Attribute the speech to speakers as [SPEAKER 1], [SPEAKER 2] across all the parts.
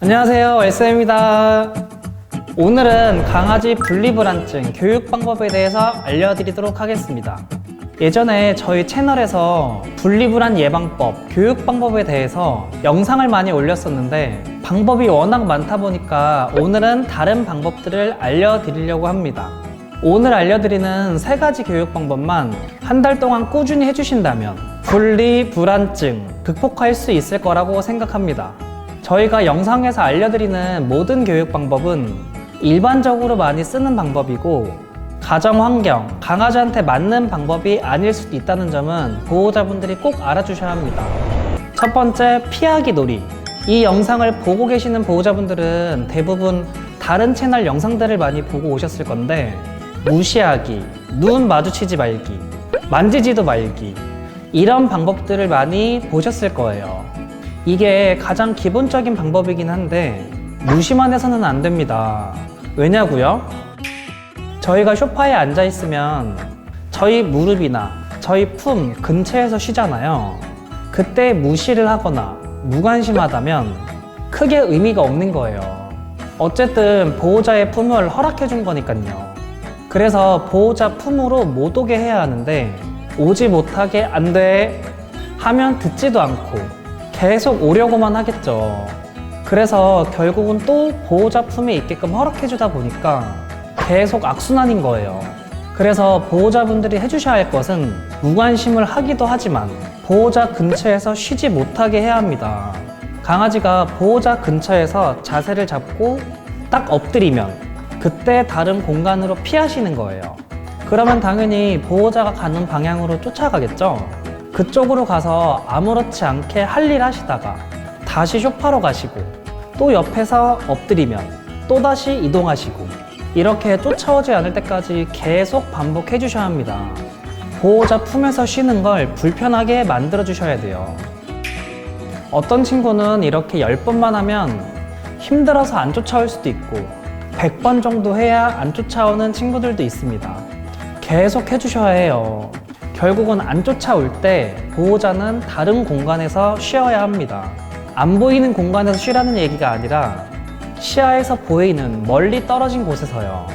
[SPEAKER 1] 안녕하세요, SM입니다. 오늘은 강아지 분리불안증 교육 방법에 대해서 알려드리도록 하겠습니다. 예전에 저희 채널에서 분리불안 예방법, 교육 방법에 대해서 영상을 많이 올렸었는데 방법이 워낙 많다 보니까 오늘은 다른 방법들을 알려드리려고 합니다. 오늘 알려드리는 3가지 교육 방법만 한 달 동안 꾸준히 해주신다면 분리불안증 극복할 수 있을 거라고 생각합니다. 저희가 영상에서 알려드리는 모든 교육 방법은 일반적으로 많이 쓰는 방법이고 가정환경, 강아지한테 맞는 방법이 아닐 수도 있다는 점은 보호자분들이 꼭 알아주셔야 합니다. 첫 번째, 피하기 놀이. 이 영상을 보고 계시는 보호자분들은 대부분 다른 채널 영상들을 많이 보고 오셨을 건데 무시하기, 눈 마주치지 말기, 만지지도 말기, 이런 방법들을 많이 보셨을 거예요. 이게 가장 기본적인 방법이긴 한데 무시만 해서는 안 됩니다. 왜냐고요? 저희가 소파에 앉아 있으면 저희 무릎이나 저희 품 근처에서 쉬잖아요. 그때 무시를 하거나 무관심하다면 크게 의미가 없는 거예요. 어쨌든 보호자의 품을 허락해 준 거니까요. 그래서 보호자 품으로 못 오게 해야 하는데 오지 못하게 안 돼 하면 듣지도 않고 계속 오려고만 하겠죠. 그래서 결국은 또 보호자 품에 있게끔 허락해 주다 보니까 계속 악순환인 거예요. 그래서 보호자분들이 해주셔야 할 것은 무관심을 하기도 하지만 보호자 근처에서 쉬지 못하게 해야 합니다. 강아지가 보호자 근처에서 자세를 잡고 딱 엎드리면 그때 다른 공간으로 피하시는 거예요. 그러면 당연히 보호자가 가는 방향으로 쫓아가겠죠. 그쪽으로 가서 아무렇지 않게 할 일 하시다가 다시 소파로 가시고 또 옆에서 엎드리면 또다시 이동하시고 이렇게 쫓아오지 않을 때까지 계속 반복해 주셔야 합니다. 보호자 품에서 쉬는 걸 불편하게 만들어 주셔야 돼요. 어떤 친구는 이렇게 10번만 하면 힘들어서 안 쫓아올 수도 있고 100번 정도 해야 안 쫓아오는 친구들도 있습니다. 계속 해주셔야 해요. 결국은 안 쫓아올 때 보호자는 다른 공간에서 쉬어야 합니다. 안 보이는 공간에서 쉬라는 얘기가 아니라 시야에서 보이는 멀리 떨어진 곳에서요.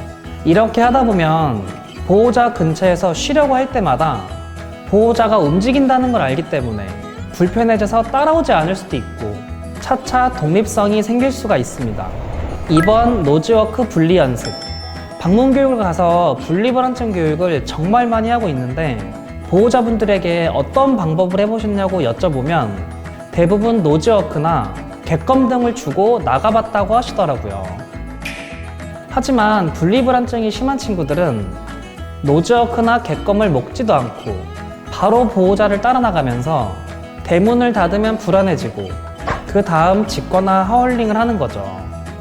[SPEAKER 1] 이렇게 하다 보면 보호자 근처에서 쉬려고 할 때마다 보호자가 움직인다는 걸 알기 때문에 불편해져서 따라오지 않을 수도 있고 차차 독립성이 생길 수가 있습니다. 2번, 노즈워크 분리 연습. 방문 교육을 가서 분리불안증 교육을 정말 많이 하고 있는데 보호자분들에게 어떤 방법을 해보셨냐고 여쭤보면 대부분 노즈워크나 객검 등을 주고 나가봤다고 하시더라고요. 하지만 분리불안증이 심한 친구들은 노즈워크나 객검을 먹지도 않고 바로 보호자를 따라 나가면서 대문을 닫으면 불안해지고 그 다음 짖거나 하울링을 하는 거죠.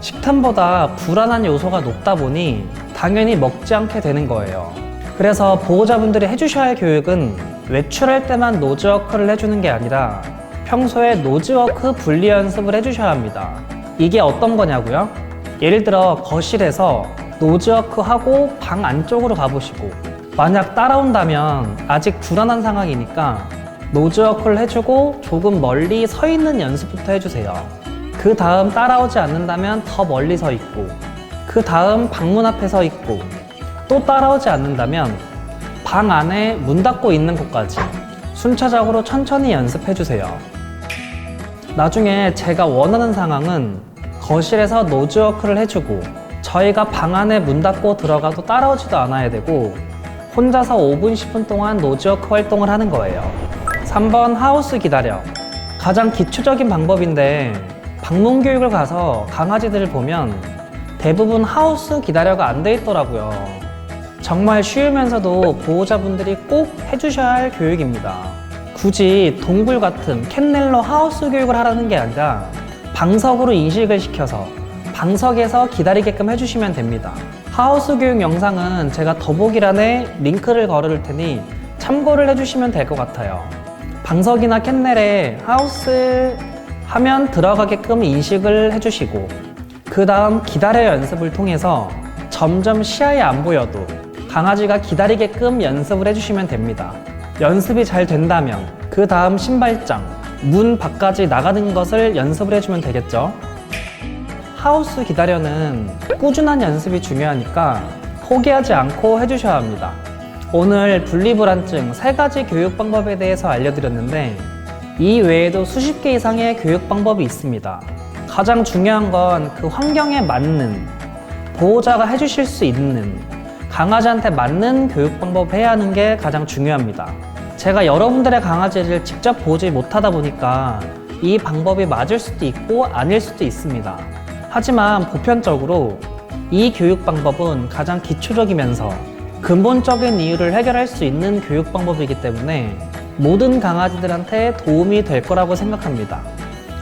[SPEAKER 1] 식탐보다 불안한 요소가 높다 보니 당연히 먹지 않게 되는 거예요. 그래서 보호자분들이 해주셔야 할 교육은 외출할 때만 노즈워크를 해주는 게 아니라 평소에 노즈워크 분리 연습을 해주셔야 합니다. 이게 어떤 거냐고요? 예를 들어 거실에서 노즈워크 하고 방 안쪽으로 가보시고 만약 따라온다면 아직 불안한 상황이니까 노즈워크를 해주고 조금 멀리 서 있는 연습부터 해주세요. 그 다음 따라오지 않는다면 더 멀리 서 있고 그 다음 방문 앞에 서 있고 또 따라오지 않는다면 방 안에 문 닫고 있는 곳까지 순차적으로 천천히 연습해주세요. 나중에 제가 원하는 상황은 거실에서 노즈워크를 해주고 저희가 방 안에 문 닫고 들어가도 따라오지도 않아야 되고 혼자서 5분, 10분 동안 노즈워크 활동을 하는 거예요. 3번, 하우스 기다려. 가장 기초적인 방법인데 방문 교육을 가서 강아지들을 보면 대부분 하우스 기다려가 안 돼 있더라고요. 정말 쉬우면서도 보호자분들이 꼭 해주셔야 할 교육입니다. 굳이 동굴 같은 캔넬로 하우스 교육을 하라는 게 아니라 방석으로 인식을 시켜서 방석에서 기다리게끔 해주시면 됩니다. 하우스 교육 영상은 제가 더보기란에 링크를 걸을 테니 참고를 해주시면 될 것 같아요. 방석이나 캔넬에 하우스 하면 들어가게끔 인식을 해주시고 그 다음 기다려 연습을 통해서 점점 시야에 안 보여도 강아지가 기다리게끔 연습을 해주시면 됩니다. 연습이 잘 된다면 그 다음 신발장, 문 밖까지 나가는 것을 연습을 해주면 되겠죠. 하우스 기다려는 꾸준한 연습이 중요하니까 포기하지 않고 해주셔야 합니다. 오늘 분리불안증 3가지 교육 방법에 대해서 알려드렸는데 이 외에도 수십 개 이상의 교육 방법이 있습니다. 가장 중요한 건 그 환경에 맞는, 보호자가 해주실 수 있는, 강아지한테 맞는 교육 방법 해야 하는 게 가장 중요합니다. 제가 여러분들의 강아지를 직접 보지 못하다 보니까 이 방법이 맞을 수도 있고 아닐 수도 있습니다. 하지만 보편적으로 이 교육 방법은 가장 기초적이면서 근본적인 이유를 해결할 수 있는 교육 방법이기 때문에 모든 강아지들한테 도움이 될 거라고 생각합니다.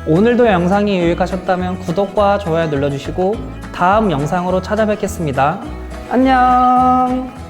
[SPEAKER 1] 오늘도 영상이 유익하셨다면 구독과 좋아요 눌러주시고 다음 영상으로 찾아뵙겠습니다. 안녕!